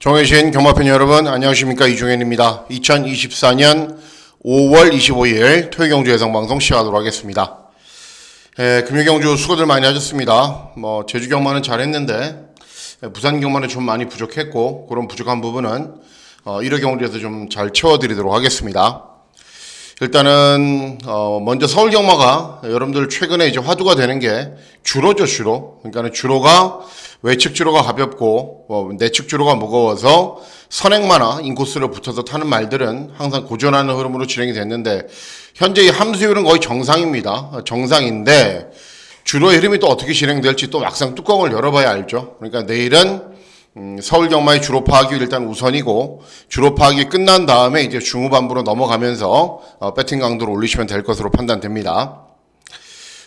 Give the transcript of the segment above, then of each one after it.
정해주신 경마팬 여러분 안녕하십니까, 이종현입니다. 2024년 5월 25일 토요경주 예상방송 시작하도록 하겠습니다. 금요경주 수고들 많이 하셨습니다. 제주 경마는 잘했는데 부산 경마는 좀 많이 부족했고, 그런 부족한 부분은 1호 경주에서 좀 잘 채워드리도록 하겠습니다. 일단은 먼저 서울 경마가 여러분들 최근에 이제 화두가 되는 게 주로죠. 그러니까 주로가 외측 주로가 가볍고 내측 주로가 무거워서 선행마나 인코스를 붙어서 타는 말들은 항상 고전하는 흐름으로 진행이 됐는데, 현재 이 함수율은 거의 정상입니다. 정상인데 주로의 흐름이 또 어떻게 진행될지 또 막상 뚜껑을 열어봐야 알죠. 그러니까 내일은 서울 경마의 주로 파악이 일단 우선이고, 주로 파악이 끝난 다음에 이제 중후반부로 넘어가면서 배팅 강도를 올리시면 될 것으로 판단됩니다.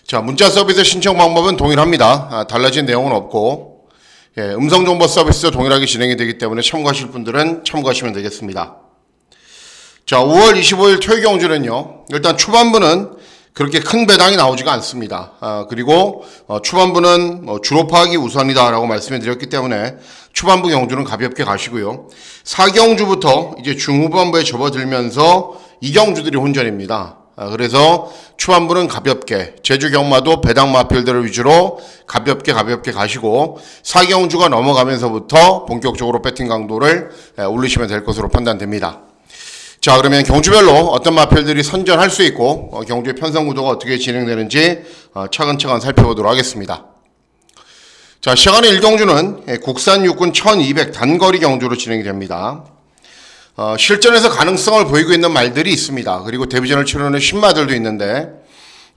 자, 문자 서비스 신청 방법은 동일합니다. 달라진 내용은 없고, 음성 정보 서비스도 동일하게 진행이 되기 때문에 참고하실 분들은 참고하시면 되겠습니다. 자, 5월 25일 토요경주는요, 일단 초반부는 그렇게 큰 배당이 나오지가 않습니다. 그리고 초반부는 주로 파악이 우선이다라고 말씀을 드렸기 때문에 초반부 경주는 가볍게 가시고요. 4경주부터 이제 중후반부에 접어들면서 2경주들이 혼전입니다. 그래서 초반부는 가볍게, 제주 경마도 배당 마필들을 위주로 가볍게 가시고, 4경주가 넘어가면서부터 본격적으로 배팅 강도를 올리시면 될 것으로 판단됩니다. 자, 그러면 경주별로 어떤 마필들이 선전할 수 있고 경주의 편성 구도가 어떻게 진행되는지 차근차근 살펴보도록 하겠습니다. 자, 시간의 1경주는 국산 육군 1200 단거리 경주로 진행이 됩니다. 실전에서 가능성을 보이고 있는 말들이 있습니다. 그리고 데뷔전을 치르는 신마들도 있는데,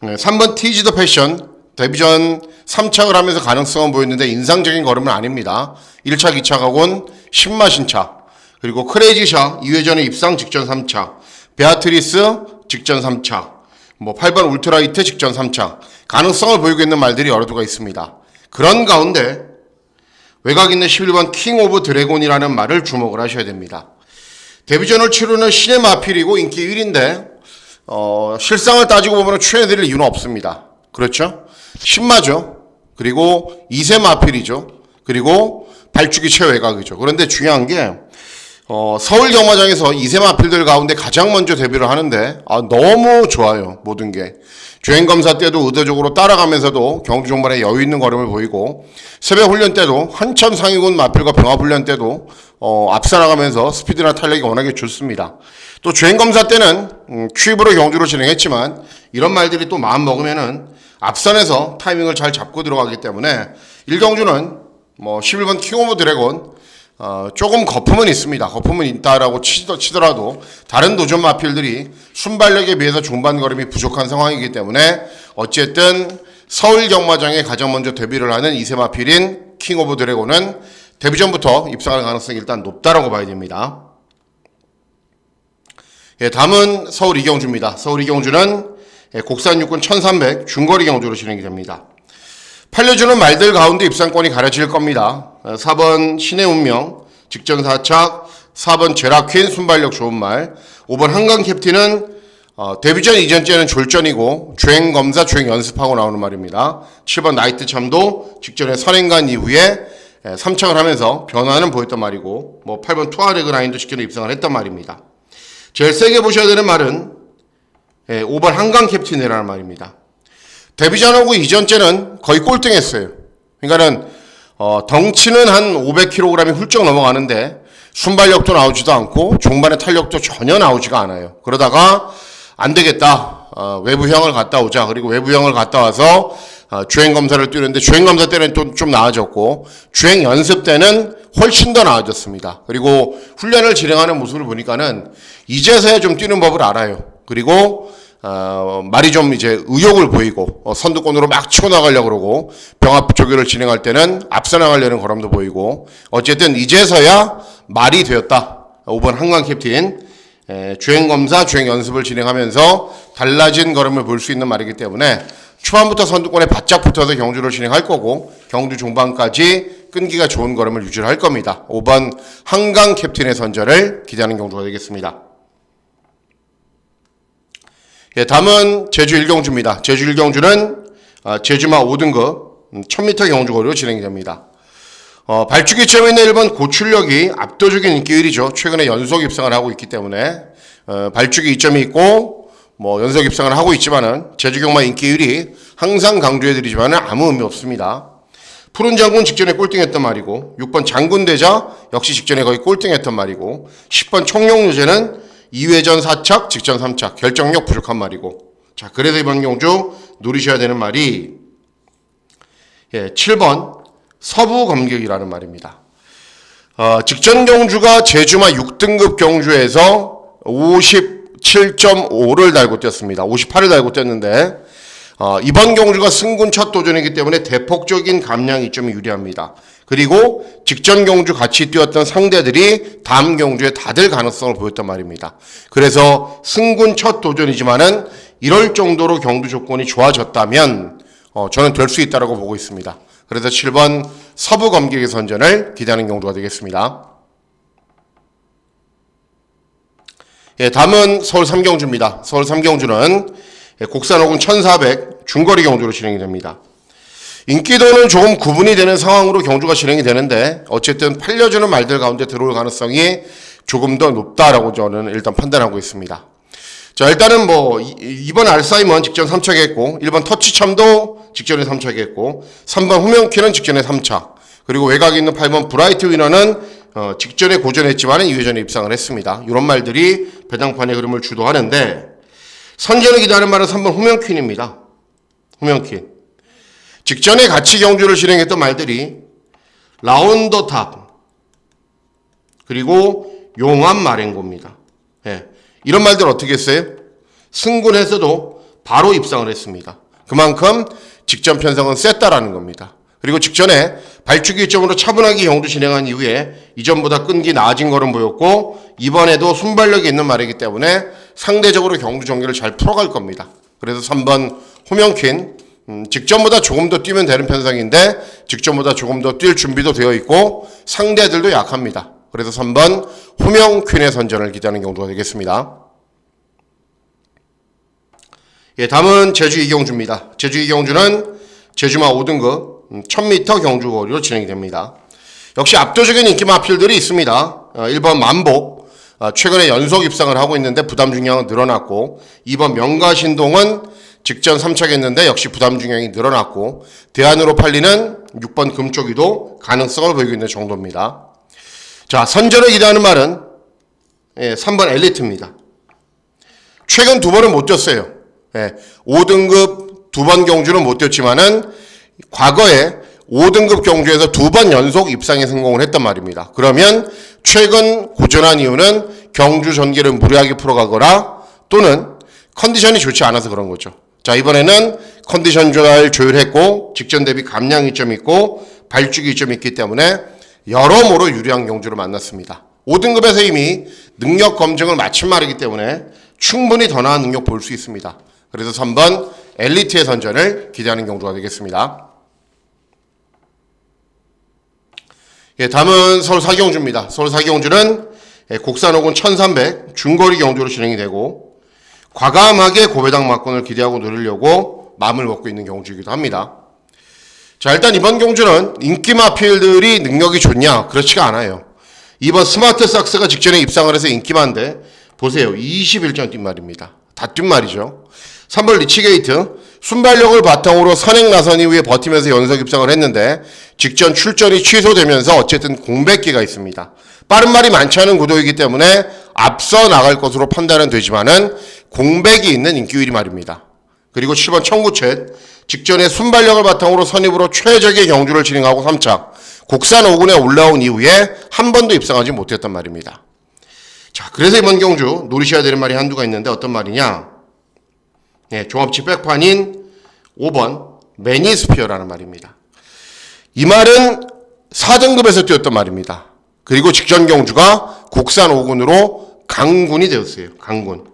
3번 티지더 패션 데뷔전 3착을 하면서 가능성은 보였는데 인상적인 걸음은 아닙니다. 1차, 2차 가곤 신마 신차, 그리고 크레이지샷 2회전의 입상 직전 3차, 베아트리스 직전 3차, 8번 울트라이트 직전 3차, 가능성을 보이고 있는 말들이 여러 두가 있습니다. 그런 가운데 외곽 있는 11번 킹 오브 드래곤이라는 말을 주목을 하셔야 됩니다. 데뷔전을 치르는 신의 마필이고 인기 1위인데 실상을 따지고 보면 추천해드릴 이유는 없습니다. 그렇죠? 신마죠. 그리고 2세 마필이죠. 그리고 발주기 최외곽이죠. 그런데 중요한 게 서울 경마장에서 2세 마필들 가운데 가장 먼저 데뷔를 하는데 너무 좋아요. 모든 게. 주행검사 때도 의도적으로 따라가면서도 경주 종반에 여유 있는 걸음을 보이고, 새벽 훈련 때도 한참 상위군 마필과 병합 훈련 때도 앞서 나가면서 스피드나 탄력이 워낙에 좋습니다. 또 주행검사 때는 큐브로 경주로 진행했지만 이런 말들이 또 마음 먹으면은 앞선에서 타이밍을 잘 잡고 들어가기 때문에 1경주는 11번 킹 오브 드래곤 조금 거품은 있습니다. 거품은 있다라고 치더라도 다른 도전 마필들이 순발력에 비해서 중반 걸음이 부족한 상황이기 때문에 어쨌든 서울 경마장에 가장 먼저 데뷔를 하는 2세 마필인 킹 오브 드래곤은 데뷔전부터 입상할 가능성이 일단 높다라고 봐야 됩니다. 다음은 서울 2경주입니다. 서울 2경주는 국산 육군 1300 중거리 경주로 진행이 됩니다. 팔려주는 말들 가운데 입상권이 가려질 겁니다. 4번 신의 운명 직전 4착, 4번 제라퀸 순발력 좋은 말, 5번 한강 캡틴은 데뷔전 이전째는 졸전이고 주행검사 주행 연습하고 나오는 말입니다. 7번 나이트 참도 직전에 선행간 이후에 3착을 하면서 변화는 보였단 말이고, 8번 투아레그 라인도 직전에 입상을 했단 말입니다. 제일 세게 보셔야 되는 말은 5번 한강 캡틴이라는 말입니다. 데뷔전하고 이전째는 거의 꼴등했어요. 그러니까는 덩치는 한 500kg이 훌쩍 넘어가는데 순발력도 나오지도 않고 종반의 탄력도 전혀 나오지가 않아요. 그러다가 안 되겠다, 외부형을 갔다 오자. 그리고 외부형을 갔다 와서 주행검사를 뛰는데 주행검사 때는 좀 나아졌고 주행 연습 때는 훨씬 더 나아졌습니다. 그리고 훈련을 진행하는 모습을 보니까는 이제서야 좀 뛰는 법을 알아요. 그리고 말이 좀 이제 의욕을 보이고 선두권으로 막 치고 나가려고 그러고, 병합 조교를 진행할 때는 앞서 나가려는 걸음도 보이고, 어쨌든 이제서야 말이 되었다. 5번 한강 캡틴 주행검사 주행 연습을 진행하면서 달라진 걸음을 볼 수 있는 말이기 때문에 초반부터 선두권에 바짝 붙어서 경주를 진행할 거고, 경주 중반까지 끈기가 좋은 걸음을 유지를 할 겁니다. 5번 한강 캡틴의 선전을 기대하는 경주가 되겠습니다. 다음은 제주 1경주입니다. 제주 1경주는 제주마 5등급 1000m 경주거리로 진행이 됩니다. 발주기 점에 있는 1번 고출력이 압도적인 인기율이죠. 최근에 연속 입상을 하고 있기 때문에 발주기 2점이 있고 연속 입상을 하고 있지만은 제주경마 인기율이 항상 강조해드리지만은 아무 의미 없습니다. 푸른 장군 직전에 꼴등했던 말이고 6번 장군대자 역시 직전에 거의 꼴등했던 말이고 10번 청룡유제는 2회전 4착 직전 3착 결정력 부족한 말이고 자 그래서 이번 경주 노리셔야 되는 말이 7번 서부검격이라는 말입니다. 직전 경주가 제주마 6등급 경주에서 57.5를 달고 뛰었습니다. 58을 달고 뛰었는데 이번 경주가 승군 첫 도전이기 때문에 대폭적인 감량 이점이 유리합니다. 그리고 직전 경주 같이 뛰었던 상대들이 다음 경주에 다들 가능성을 보였단 말입니다. 그래서 승군 첫 도전이지만은 이럴 정도로 경주 조건이 좋아졌다면 저는 될 수 있다고 보고 있습니다. 그래서 7번 서부검격의 선전을 기대하는 경주가 되겠습니다. 다음은 서울 3경주입니다. 서울 3경주는 곡산호군 1400 중거리 경주로 진행이 됩니다. 인기도는 조금 구분이 되는 상황으로 경주가 진행이 되는데 어쨌든 팔려주는 말들 가운데 들어올 가능성이 조금 더 높다라고 저는 일단 판단하고 있습니다. 자 일단은 2번 알사이먼 직전 3착 했고 1번 터치참도 직전에 3착 했고 3번 후명키는 직전에 3착 그리고 외곽에 있는 8번 브라이트 위너는 직전에 고전했지만 2회전에 입상을 했습니다. 이런 말들이 배당판의 흐름을 주도하는데 선전을 기대하는 말은 3번 후명퀸입니다. 후명퀸 직전에 같이 경주를 진행했던 말들이 라운더탑 그리고 용암 마랭고입니다. 이런 말들 어떻게 했어요? 승군에서도 바로 입상을 했습니다. 그만큼 직전 편성은 셌다라는 겁니다. 그리고 직전에 발주기 점으로 차분하게 경주 진행한 이후에 이전보다 끈기 나아진 걸음 보였고 이번에도 순발력이 있는 말이기 때문에 상대적으로 경주 전개를 잘 풀어갈 겁니다. 그래서 3번 호명퀸 직전보다 조금 더 뛰면 되는 편성인데 직전보다 조금 더 뛸 준비도 되어 있고 상대들도 약합니다. 그래서 3번 호명퀸의 선전을 기대하는 경주가 되겠습니다. 다음은 제주 이경주입니다. 제주 이경주는 제주마 5등급 1000m 경주거리로 진행이 됩니다. 역시 압도적인 인기 마필들이 있습니다. 1번 만복 최근에 연속 입상을 하고 있는데 부담 중량은 늘어났고 2번 명가신동은 직전 3착 했는데 역시 부담 중량이 늘어났고 대안으로 팔리는 6번 금쪽이도 가능성을 보이고 있는 정도입니다. 자 선전을 기대하는 말은 3번 엘리트입니다. 최근 2번은 못 뛰었어요. 5등급 2번 경주는 못 뛰었지만은 과거에 5등급 경주에서 2번 연속 입상에 성공을 했단 말입니다. 그러면 최근 고전한 이유는 경주 전개를 무리하게 풀어가거나 또는 컨디션이 좋지 않아서 그런 거죠. 자 이번에는 컨디션 잘 조율했고 직전 대비 감량 이점이 있고 발주기 이점이 있기 때문에 여러모로 유리한 경주를 만났습니다. 5등급에서 이미 능력 검증을 마친 말이기 때문에 충분히 더 나은 능력 볼 수 있습니다. 그래서 3번 엘리트의 선전을 기대하는 경주가 되겠습니다. 다음은 서울 4경주입니다. 서울 4경주는 곡산호군 1300 중거리 경주로 진행이 되고 과감하게 고배당 막권을 기대하고 누리려고 마음을 먹고 있는 경주이기도 합니다. 자 일단 이번 경주는 인기 마필들이 능력이 좋냐? 그렇지가 않아요. 이번 스마트 삭스가 직전에 입상을 해서 인기만데 보세요. 21점 뛴 말입니다. 다 뛴 말이죠. 3번 리치게이트 순발력을 바탕으로 선행 나선 이후에 버티면서 연속 입상을 했는데 직전 출전이 취소되면서 어쨌든 공백기가 있습니다. 빠른 말이 많지 않은 구도이기 때문에 앞서 나갈 것으로 판단은 되지만은 공백이 있는 인기율이 말입니다. 그리고 7번 청구챗 직전에 순발력을 바탕으로 선입으로 최적의 경주를 진행하고 3착 곡산 5군에 올라온 이후에 한 번도 입상하지 못했단 말입니다. 자 그래서 이번 경주 노리셔야 되는 말이 한두가 있는데 어떤 말이냐 종합치 백판인 5번 매니스피어라는 말입니다. 이 말은 4등급에서 뛰었던 말입니다. 그리고 직전 경주가 곡산 5군으로 강군이 되었어요. 강군.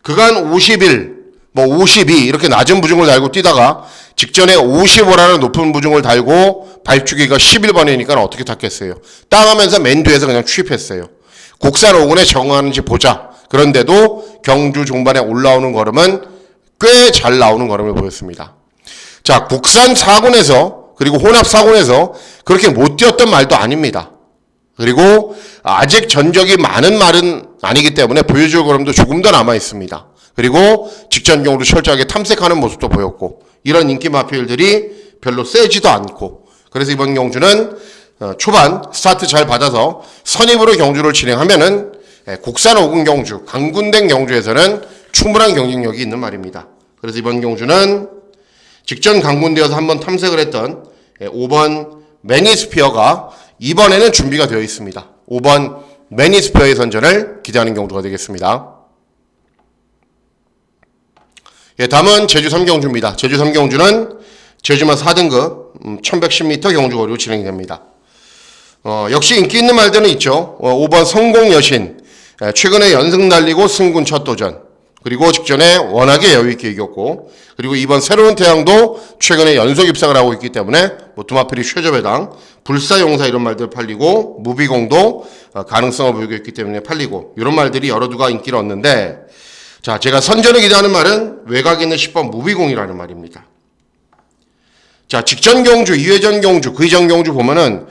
그간 51, 52 이렇게 낮은 부중을 달고 뛰다가 직전에 55라는 높은 부중을 달고 발주기가 11번이니까 어떻게 탔겠어요. 땅하면서 맨 뒤에서 그냥 취입했어요. 곡산 5군에 적응하는지 보자. 그런데도 경주 종반에 올라오는 걸음은 꽤 잘 나오는 걸음을 보였습니다. 자, 곡산 4군에서 그리고 혼합 4군에서 그렇게 못 뛰었던 말도 아닙니다. 그리고 아직 전적이 많은 말은 아니기 때문에 보여줄 걸음도 조금 더 남아 있습니다. 그리고 직전 경우도 철저하게 탐색하는 모습도 보였고, 이런 인기 마필들이 별로 세지도 않고, 그래서 이번 경주는 초반 스타트 잘 받아서 선입으로 경주를 진행하면은 국산 5군 경주, 강군된 경주에서는 충분한 경쟁력이 있는 말입니다. 그래서 이번 경주는 직전 강군되어서 한번 탐색을 했던 5번 매니스피어가 이번에는 준비가 되어 있습니다. 5번 매니스피어의 선전을 기대하는 경주가 되겠습니다. 다음은 제주 3경주입니다. 제주 3경주는 제주마 4등급 1110m 경주거리로 진행이 됩니다. 역시 인기 있는 말들은 있죠. 5번 성공여신, 최근에 연승 달리고 승군 첫 도전, 그리고 직전에 워낙에 여유있게 이겼고, 그리고 이번 새로운 태양도 최근에 연속 입상을 하고 있기 때문에 두마필이 최저배당, 불사용사 이런 말들 팔리고, 무비공도 가능성을 보이고 있기 때문에 팔리고, 이런 말들이 여러 두가 인기를 얻는데, 자, 제가 선전을 기대하는 말은 외곽에 있는 10번 무비공이라는 말입니다. 자, 직전 경주, 2회전 경주, 그 이전 경주 보면은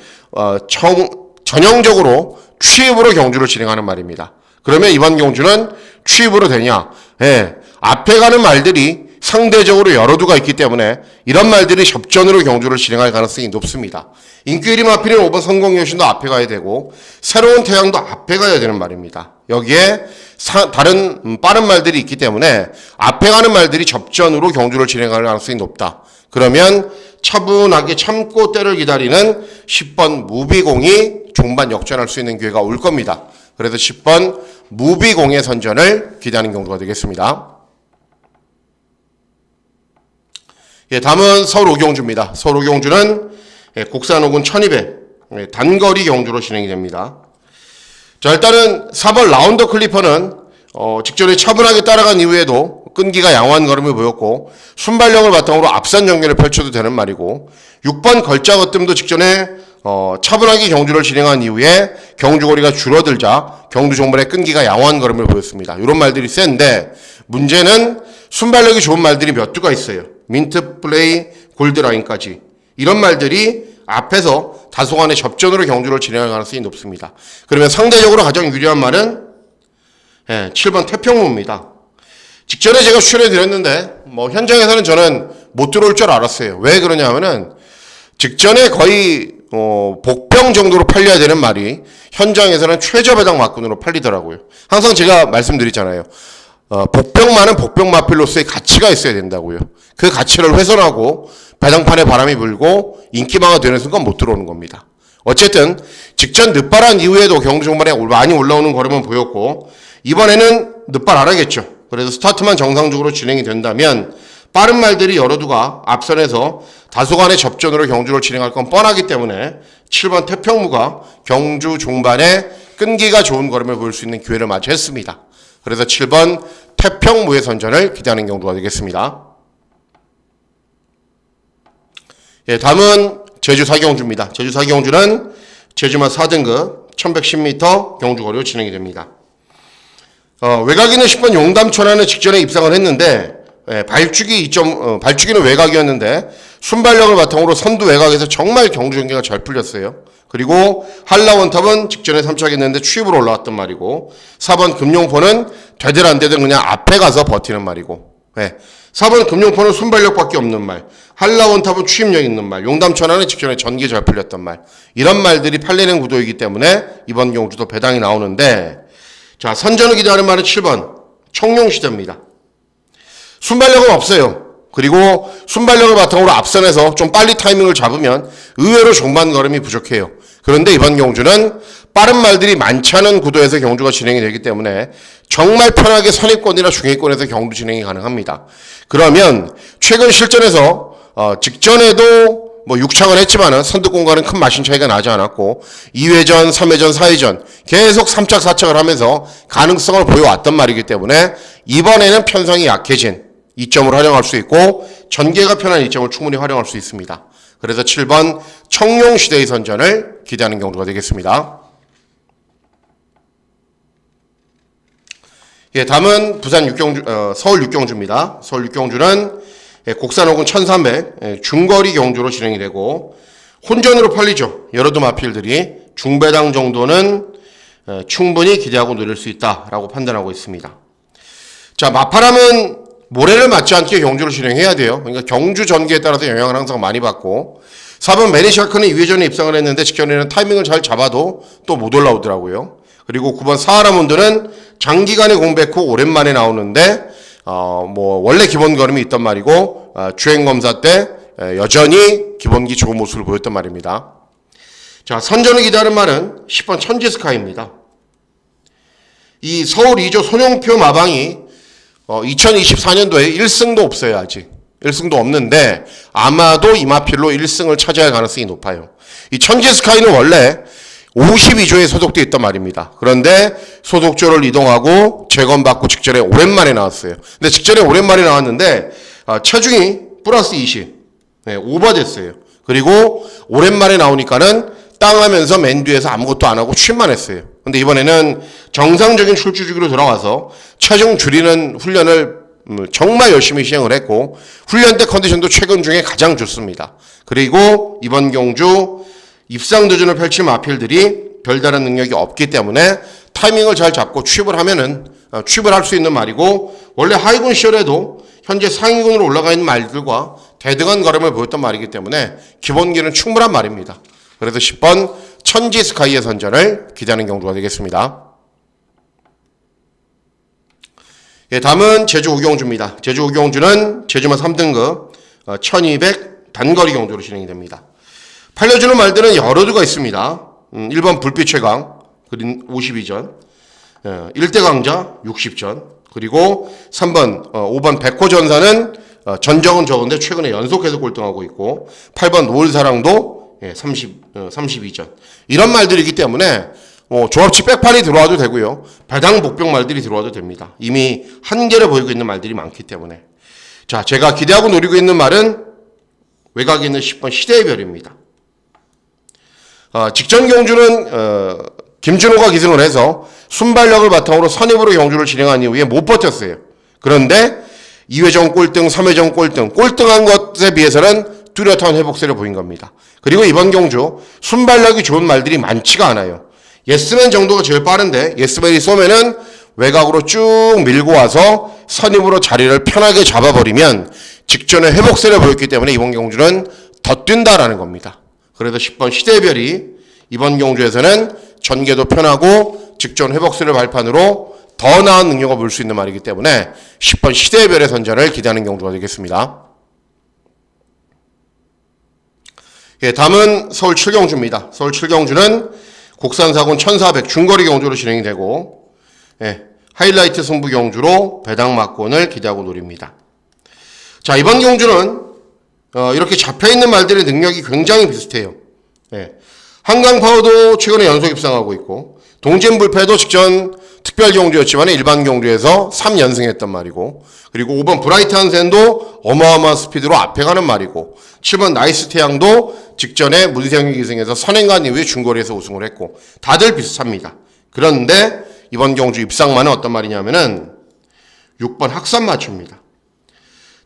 전형적으로 취입으로 경주를 진행하는 말입니다. 그러면 이번 경주는 취입으로 되냐? 앞에 가는 말들이 상대적으로 여러 두가 있기 때문에 이런 말들이 접전으로 경주를 진행할 가능성이 높습니다. 인기 1위 마필인 5번 성공여신도 앞에 가야 되고, 새로운 태양도 앞에 가야 되는 말입니다. 여기에 다른 빠른 말들이 있기 때문에 앞에 가는 말들이 접전으로 경주를 진행할 가능성이 높다. 그러면 차분하게 참고 때를 기다리는 10번 무비공이 종반 역전할 수 있는 기회가 올 겁니다. 그래서 10번 무비공의 선전을 기대하는 경주가 되겠습니다. 다음은 서울 5경주입니다. 서울 5경주는 국산 5군 1200 단거리 경주로 진행이 됩니다. 자, 일단은 4번 라운더 클리퍼는 직전에 차분하게 따라간 이후에도 끈기가 양호한 걸음을 보였고, 순발력을 바탕으로 앞선 전개를 펼쳐도 되는 말이고, 6번 걸작어뜸도 직전에 차분하게 경주를 진행한 이후에 경주거리가 줄어들자 경주 종반의 끈기가 양호한 걸음을 보였습니다. 이런 말들이 센데, 문제는 순발력이 좋은 말들이 몇 두가 있어요. 민트 플레이, 골드라인까지. 이런 말들이 앞에서 다소간의 접전으로 경주를 진행할 가능성이 높습니다. 그러면 상대적으로 가장 유리한 말은 7번 태평무입니다. 직전에 제가 추천해드렸는데 현장에서는 저는 못 들어올 줄 알았어요. 왜 그러냐면은 직전에 거의 복병 정도로 팔려야 되는 말이 현장에서는 최저배당 막군으로 팔리더라고요. 항상 제가 말씀드리잖아요. 복병만은 복병 마필로서의 가치가 있어야 된다고요. 그 가치를 훼손하고 배당판에 바람이 불고 인기망화 되는 순간 못 들어오는 겁니다. 어쨌든 직전 늦발한 이후에도 경주 종반에 많이 올라오는 걸음은 보였고, 이번에는 늦발 안 하겠죠. 그래서 스타트만 정상적으로 진행이 된다면 빠른 말들이 여러 두가 앞선에서 다소간의 접전으로 경주를 진행할 건 뻔하기 때문에 7번 태평무가 경주 종반에 끈기가 좋은 걸음을 보일 수 있는 기회를 맞이했습니다. 그래서 7번 태평무의 선전을 기대하는 경주가 되겠습니다. 다음은 제주 4경주입니다. 제주 4경주는 제주마 4등급 1110m 경주거리로 진행이 됩니다. 외곽에 있는 10번 용담천하는 직전에 입상을 했는데, 발주기는 외곽이었는데 순발력을 바탕으로 선두 외곽에서 정말 경주 경기가 잘 풀렸어요. 그리고 한라원탑은 직전에 3착했는데 취입으로 올라왔단 말이고, 4번 금룡포는 되든 안 되든 그냥 앞에 가서 버티는 말이고, 4번 금룡포는 순발력밖에 없는 말, 한라원탑은 취입력 있는 말, 용담천하는 직전에 전기 잘 풀렸단 말, 이런 말들이 팔리는 구도이기 때문에 이번 경주도 배당이 나오는데, 자, 선전을 기대하는 말은 7번 청룡시대입니다. 순발력은 없어요. 그리고 순발력을 바탕으로 앞선에서 좀 빨리 타이밍을 잡으면 의외로 종반 걸음이 부족해요. 그런데 이번 경주는 빠른 말들이 많지 않은 구도에서 경주가 진행이 되기 때문에 정말 편하게 선입권이나 중위권에서 경주 진행이 가능합니다. 그러면 최근 실전에서 직전에도 6착을 했지만은 선두권과는 큰 마신 차이가 나지 않았고 2회전, 3회전, 4회전 계속 3착, 4착을 하면서 가능성을 보여왔단 말이기 때문에 이번에는 편성이 약해진 이점을 활용할 수 있고 전개가 편한 이점을 충분히 활용할 수 있습니다. 그래서 7번 청룡시대의 선전을 기대하는 경주가 되겠습니다. 다음은 부산 6경주, 서울 6경주입니다. 서울 6경주는 국산 혹은 1300 중거리 경주로 진행이 되고 혼전으로 팔리죠. 여러두 마필들이 중배당 정도는 충분히 기대하고 노릴 수 있다라고 판단하고 있습니다. 자, 마파람은 모래를 맞지 않게 경주를 진행해야 돼요. 그러니까 경주 전개에 따라서 영향을 항상 많이 받고 4번 매니샤크는 2회 전에 입상을 했는데 직전에는 타이밍을 잘 잡아도 또 못 올라오더라고요. 그리고 9번 사하라몬드는 장기간의 공백 후 오랜만에 나오는데 원래 기본 걸음이 있단 말이고 주행 검사 때 여전히 기본기 좋은 모습을 보였단 말입니다. 자, 선전을 기대하는 말은 10번 천지스카이입니다. 이 서울 2조 손용표 마방이 2024년도에 1승도 없어요. 아직 1승도 없는데 아마도 이 마필로 1승을 차지할 가능성이 높아요. 이 천지스카이는 원래 52조에 소속되어 있단 말입니다. 그런데 소속조를 이동하고 재검받고 직전에 오랜만에 나왔어요. 근데 직전에 오랜만에 나왔는데 체중이 플러스 20 오버됐어요. 그리고 오랜만에 나오니까는 땅하면서 맨 뒤에서 아무것도 안 하고 쉼만 했어요. 근데 이번에는 정상적인 출주 주기로 돌아와서 체중 줄이는 훈련을 정말 열심히 시행을 했고 훈련 때 컨디션도 최근 중에 가장 좋습니다. 그리고 이번 경주 입상 도전을 펼칠 마필들이 별다른 능력이 없기 때문에 타이밍을 잘 잡고 취입을 하면은 취입을 할 수 있는 말이고 원래 하위군 시절에도 현재 상위군으로 올라가 있는 말들과 대등한 걸음을 보였던 말이기 때문에 기본기는 충분한 말입니다. 그래서 10번 천지스카이의 선전을 기대하는 경주가 되겠습니다. 예, 다음은 제주 우경주입니다. 제주 우경주는 제주만 3등급 1200 단거리 경주로 진행이 됩니다. 팔려주는 말들은 여러 두가 있습니다. 1번 불빛의 강, 그린 52전, 1대 강자 60전, 그리고 3번, 5번 백호전사는 전적은 적은데 최근에 연속해서 꼴등하고 있고 8번 노을사랑도 32전. 이런 말들이기 때문에 조합치 백판이 들어와도 되고요. 배당 복병 말들이 들어와도 됩니다. 이미 한계를 보이고 있는 말들이 많기 때문에. 자, 제가 기대하고 노리고 있는 말은 외곽에 있는 10번 시대의 별입니다. 직전 경주는 김준호가 기승을 해서 순발력을 바탕으로 선입으로 경주를 진행한 이후에 못 버텼어요. 그런데 2회전 꼴등, 3회전 꼴등한 것에 비해서는 뚜렷한 회복세를 보인 겁니다. 그리고 이번 경주 순발력이 좋은 말들이 많지가 않아요. 예스맨 정도가 제일 빠른데 예스맨이 쏘면은 외곽으로 쭉 밀고 와서 선입으로 자리를 편하게 잡아버리면 직전에 회복세를 보였기 때문에 이번 경주는 더 뛴다라는 겁니다. 그래서 10번 시대별이 이번 경주에서는 전개도 편하고 직전 회복세를 발판으로 더 나은 능력을 볼 수 있는 말이기 때문에 10번 시대별의 선전을 기대하는 경주가 되겠습니다. 예, 다음은 서울 7경주입니다. 서울 7경주는 국산사군 1400 중거리 경주로 진행이 되고 하이라이트 승부 경주로 배당 막권을 기대하고 노립니다. 자, 이번 경주는 이렇게 잡혀있는 말들의 능력이 굉장히 비슷해요. 한강파워도 최근에 연속 입상하고 있고 동진불패도 직전 특별 경주였지만 일반 경주에서 3연승했단 말이고 그리고 5번 브라이트 한센도 어마어마한 스피드로 앞에 가는 말이고 7번 나이스 태양도 직전에 문세영이 기승해서 선행간 이후에 중거리에서 우승을 했고 다들 비슷합니다. 그런데 이번 경주 입상만은 어떤 말이냐면은 6번 학산마초입니다.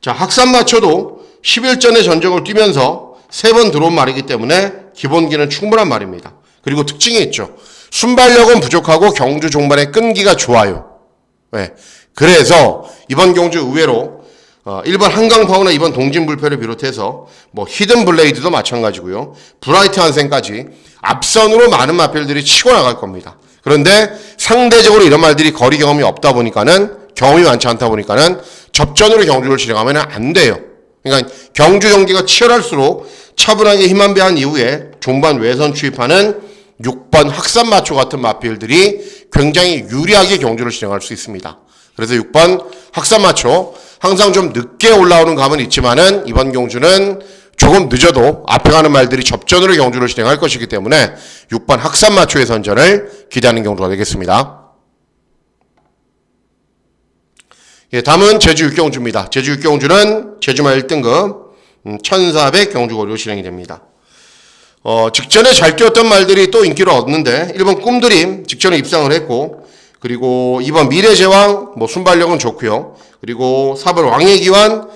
자, 학산마초도 10일전의 전적을 뛰면서 3번 들어온 말이기 때문에 기본기는 충분한 말입니다. 그리고 특징이 있죠. 순발력은 부족하고 경주 종반의 끈기가 좋아요. 그래서 이번 경주 의외로 1번 한강파워나 2번 동진불패를 비롯해서 히든블레이드도 마찬가지고요. 브라이트 한센까지 앞선으로 많은 마필들이 치고 나갈 겁니다. 그런데 상대적으로 이런 말들이 거리 경험이 없다 보니까는 경험이 많지 않다 보니까는 접전으로 경주를 진행하면 안 돼요. 그러니까 경주 경기가 치열할수록 차분하게 힘 한 배 한 이후에 종반 외선 추입하는 6번 학산마초 같은 마필들이 굉장히 유리하게 경주를 진행할 수 있습니다. 그래서 6번 학산마초 항상 좀 늦게 올라오는 감은 있지만은 이번 경주는 조금 늦어도 앞에 가는 말들이 접전으로 경주를 진행할 것이기 때문에 6번 학산마초의 선전을 기대하는 경주가 되겠습니다. 예, 다음은 제주 6경주입니다. 제주 6경주는 제주마 1등급 1400 경주거리로 진행이 됩니다. 직전에 잘 뛰었던 말들이 또 인기를 얻는데 1번 꿈드림 직전에 입상을 했고 그리고 2번 미래제왕 순발력은 좋고요. 그리고 4번 왕의기환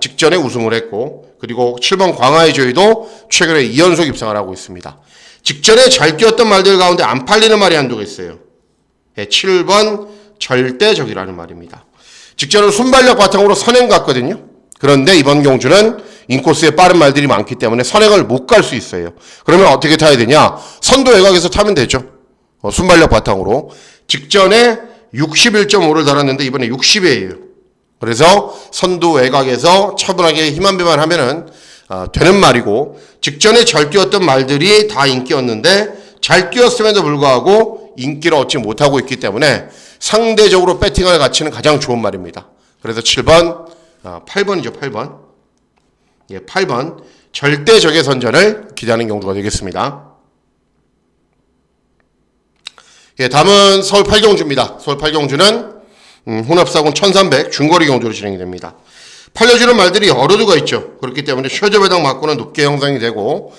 직전에 우승을 했고, 그리고 7번 광화의 조이도 최근에 2연속 입상을 하고 있습니다. 직전에 잘 뛰었던 말들 가운데 안 팔리는 말이 한두가 있어요. 7번 절대적이라는 말입니다. 직전은 순발력 바탕으로 선행 갔거든요. 그런데 이번 경주는 인코스에 빠른 말들이 많기 때문에 선행을 못 갈 수 있어요. 그러면 어떻게 타야 되냐? 선두 외곽에서 타면 되죠. 순발력 바탕으로. 직전에 61.5를 달았는데 이번에 60이에요. 그래서 선두 외곽에서 차분하게 힘 한 배만 하면은 되는 말이고, 직전에 잘 뛰었던 말들이 다 인기였는데 잘 뛰었음에도 불구하고 인기를 얻지 못하고 있기 때문에 상대적으로 배팅할 가치는 가장 좋은 말입니다. 그래서 7번, 8번이죠, 8번. 8번 절대적의 선전을 기대하는 경주가 되겠습니다. 다음은 서울 8경주입니다. 서울 8경주는 혼합사군 1300 중거리 경주로 진행이 됩니다. 팔려주는 말들이 여러 두가 있죠. 그렇기 때문에 셔저 배당 맞고는 높게 형성이 되고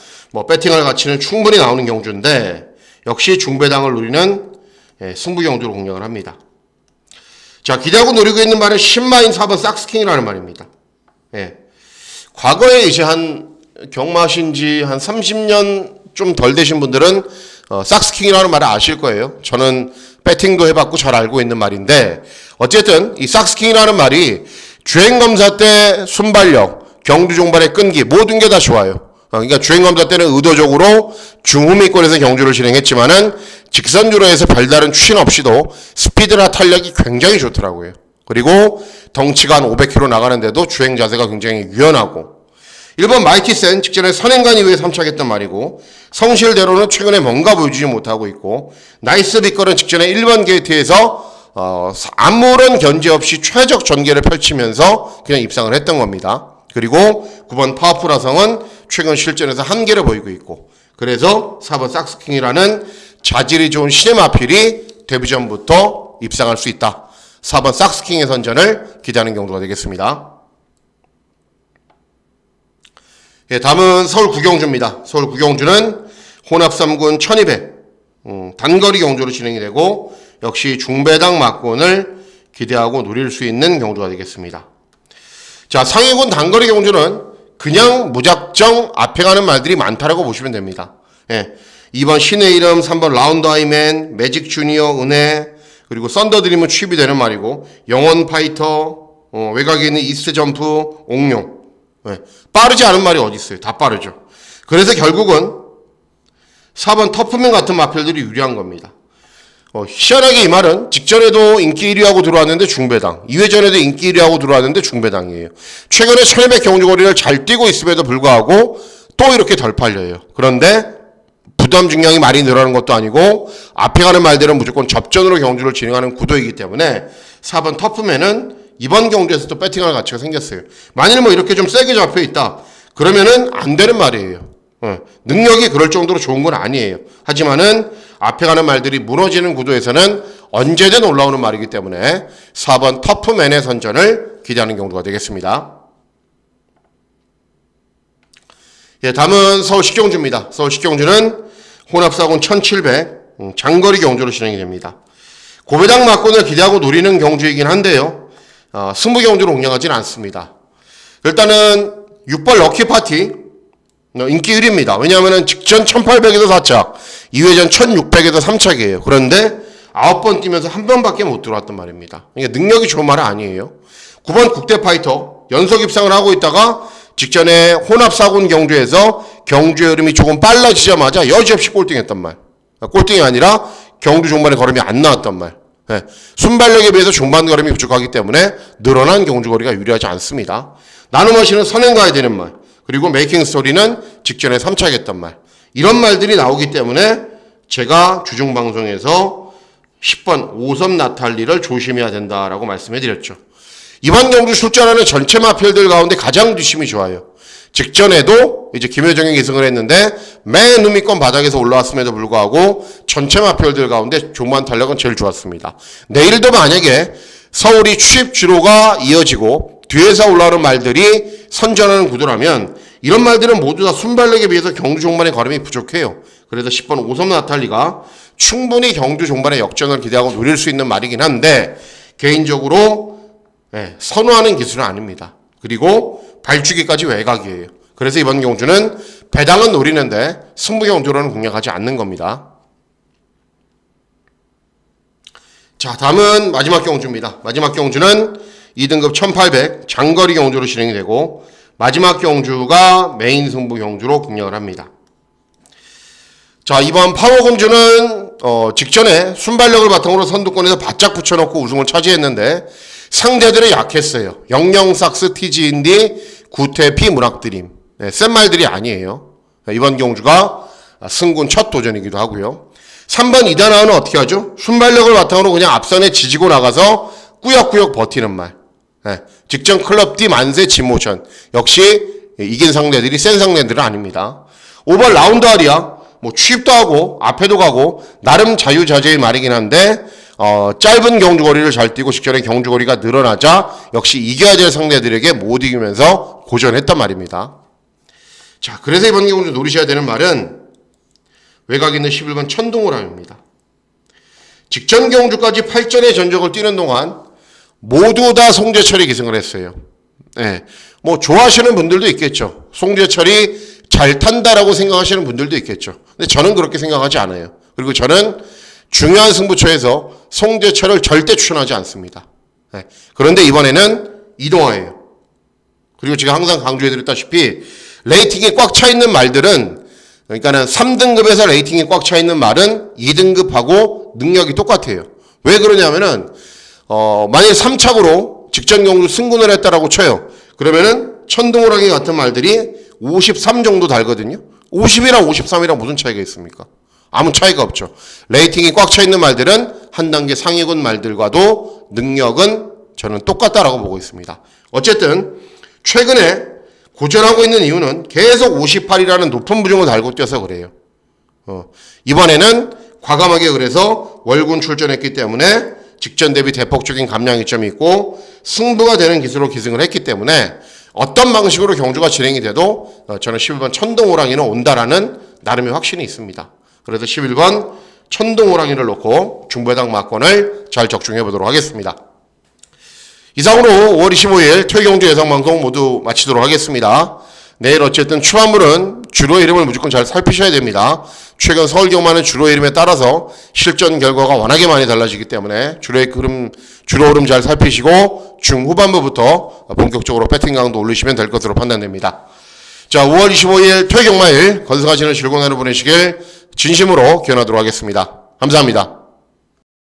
배팅할 가치는 충분히 나오는 경주인데, 역시 중배당을 노리는 승부 경주로 공략을 합니다. 자, 기대하고 노리고 있는 말은 10마인 4번 삭스킹이라는 말입니다. 과거에 이제 경마하신 지 한 30년 좀 덜 되신 분들은 삭스킹이라는 말을 아실 거예요. 저는 배팅도 해봤고 잘 알고 있는 말인데, 어쨌든 이 삭스킹이라는 말이 주행검사 때 순발력, 경주 종반의 끈기 모든 게 다 좋아요. 그러니까 주행검사 때는 의도적으로 중후미권에서 경주를 진행했지만은 직선주로에서 별다른 추진 없이도 스피드나 탄력이 굉장히 좋더라고요. 그리고 덩치가 한 500km 나가는데도 주행 자세가 굉장히 유연하고, 1번 마이티센 직전에 선행간 이후에 3착했던 말이고, 성실대로는 최근에 뭔가 보여주지 못하고 있고, 나이스 빅걸은 직전에 1번 게이트에서 아무런 견제 없이 최적 전개를 펼치면서 그냥 입상을 했던 겁니다. 그리고 9번 파워풀 화성은 최근 실전에서 한계를 보이고 있고, 그래서 4번 삭스킹이라는 자질이 좋은 시네마필이 데뷔전부터 입상할 수 있다. 4번 삭스킹의 선전을 기대하는 경주가 되겠습니다. 다음은 서울 9경주입니다. 서울 9경주는 혼합 3군 1200 단거리 경주로 진행이 되고, 역시 중배당 막군을 기대하고 노릴 수 있는 경주가 되겠습니다. 자, 상위군 단거리 경주는 그냥 무작정 앞에 가는 말들이 많다라고 보시면 됩니다. 2번 신의 이름, 3번 라운드 아이맨, 매직 주니어, 은혜, 그리고 썬더드림은 취입이 되는 말이고, 영원 파이터, 외곽에 있는 이스트 점프, 옥룡. 빠르지 않은 말이 어디 있어요. 다 빠르죠. 그래서 결국은 4번 터프맨 같은 마필들이 유리한 겁니다. 희한하게 이 말은 직전에도 인기 1위하고 들어왔는데 중배당, 2회전에도 인기 1위하고 들어왔는데 중배당이에요. 최근에 1200 경주거리를 잘 뛰고 있음에도 불구하고 또 이렇게 덜 팔려요. 그런데 부담 중량이 많이 늘어나는 것도 아니고 앞에 가는 말들은 무조건 접전으로 경주를 진행하는 구도이기 때문에 4번 터프맨은 이번 경주에서 또 배팅할 가치가 생겼어요. 만일 이렇게 좀 세게 잡혀 있다 그러면은 안 되는 말이에요. 능력이 그럴 정도로 좋은 건 아니에요. 하지만은 앞에 가는 말들이 무너지는 구도에서는 언제든 올라오는 말이기 때문에 4번 터프맨의 선전을 기대하는 경우가 되겠습니다. 다음은 서울 식경주입니다. 서울 식경주는 혼합사군 1700 장거리 경주로 진행이 됩니다. 고배당 막군을 기대하고 노리는 경주이긴 한데요. 승부 경주로 공략하지는 않습니다. 일단은 6번 럭키파티 인기 1위입니다. 왜냐하면 직전 1800에서 4착, 2회전 1600에서 3착이에요. 그런데 9번 뛰면서 한 번밖에 못 들어왔단 말입니다. 그러니까 능력이 좋은 말은 아니에요. 9번 국대파이터 연속 입상을 하고 있다가 직전에 혼합사군 경주에서 경주의 흐름이 조금 빨라지자마자 여지없이 꼴등했단 말. 꼴등이 아니라 경주 종반의 걸음이 안 나왔단 말. 순발력에 비해서 중반 걸음이 부족하기 때문에 늘어난 경주거리가 유리하지 않습니다. 나눔하시는 선행 가야 되는 말. 그리고 메이킹 스토리는 직전에 3착했단 말. 이런 말들이 나오기 때문에 제가 주중방송에서 10번 5섬 나탈리를 조심해야 된다라고 말씀해 드렸죠. 이번 경주 출전하는 전체 마필들 가운데 가장 뒷심이 좋아요. 직전에도 이제 김효정이 기승을 했는데 맨 우미권 바닥에서 올라왔음에도 불구하고 전체 마필들 가운데 종반 탄력은 제일 좋았습니다. 내일도 만약에 서울이 취입 주로가 이어지고 뒤에서 올라오는 말들이 선전하는 구도라면 이런 말들은 모두 다 순발력에 비해서 경주 종반의 걸음이 부족해요. 그래서 10번 5섬 나탈리가 충분히 경주 종반의 역전을 기대하고 노릴 수 있는 말이긴 한데 개인적으로 선호하는 기술은 아닙니다. 그리고 발주기까지 외곽이에요. 그래서 이번 경주는 배당은 노리는데 승부 경주로는 공략하지 않는 겁니다. 자, 다음은 마지막 경주입니다. 마지막 경주는 2등급 1800 장거리 경주로 진행이 되고 마지막 경주가 메인 승부 경주로 공략을 합니다. 자, 이번 파워 경주는 직전에 순발력을 바탕으로 선두권에서 바짝 붙여놓고 우승을 차지했는데 상대들이 약했어요. 영영삭스 TG인디 구태피 문학드림. 네, 센 말들이 아니에요. 이번 경주가 승군 첫 도전이기도 하고요. 3번 이다나는 어떻게 하죠? 순발력을 바탕으로 그냥 앞선에 지지고 나가서 꾸역꾸역 버티는 말. 네, 직전 클럽 D 만세 지모션. 역시 이긴 상대들이 센 상대들은 아닙니다. 5번 라운드 아리아. 뭐 취입도 하고 앞에도 가고 나름 자유자재의 말이긴 한데 짧은 경주거리를 잘 뛰고 직전에 경주거리가 늘어나자 역시 이겨야 될 상대들에게 못 이기면서 고전했단 말입니다. 자, 그래서 이번 경주 노리셔야 되는 말은 외곽에 있는 11번 천둥호랑입니다. 직전 경주까지 8전의 전적을 뛰는 동안 모두 다 송재철이 기승을 했어요. 네, 뭐 좋아하시는 분들도 있겠죠. 송재철이 잘 탄다라고 생각하시는 분들도 있겠죠. 근데 저는 그렇게 생각하지 않아요. 그리고 저는 중요한 승부처에서 송재철을 절대 추천하지 않습니다. 네. 그런데 이번에는 이동화예요. 그리고 제가 항상 강조해드렸다시피 레이팅이 꽉 차 있는 말들은 그러니까는 3등급에서 레이팅이 꽉 차 있는 말은 2등급하고 능력이 똑같아요. 왜 그러냐면은 만약에 3착으로 직전 경주 승군을 했다라고 쳐요. 그러면은 천둥호랑이 같은 말들이 53 정도 달거든요. 50이랑 53이랑 무슨 차이가 있습니까? 아무 차이가 없죠. 레이팅이 꽉 차 있는 말들은 한 단계 상위군 말들과도 능력은 저는 똑같다라고 보고 있습니다. 어쨌든 최근에 고전하고 있는 이유는 계속 58이라는 높은 부중을 달고 뛰어서 그래요. 이번에는 과감하게 그래서 월군 출전했기 때문에 직전 대비 대폭적인 감량 이점이 있고 승부가 되는 기수로 기승을 했기 때문에 어떤 방식으로 경주가 진행이 돼도 저는 11번 천둥호랑이는 온다라는 나름의 확신이 있습니다. 그래서 11번 천둥호랑이를 놓고 중배당 막권을 잘 적중해 보도록 하겠습니다. 이상으로 5월 25일 토요경주 예상방송 모두 마치도록 하겠습니다. 내일 어쨌든 추가물은 주로 이름을 무조건 잘 살피셔야 됩니다. 최근 서울 경마는 주로 이름에 따라서 실전 결과가 워낙에 많이 달라지기 때문에 주로 흐름 잘 살피시고 중후반부부터 본격적으로 배팅 강도 올리시면 될 것으로 판단됩니다. 자, 5월 25일 토요경마일 건승하시는 즐거운 하루 보내시길 진심으로 기원하도록 하겠습니다. 감사합니다.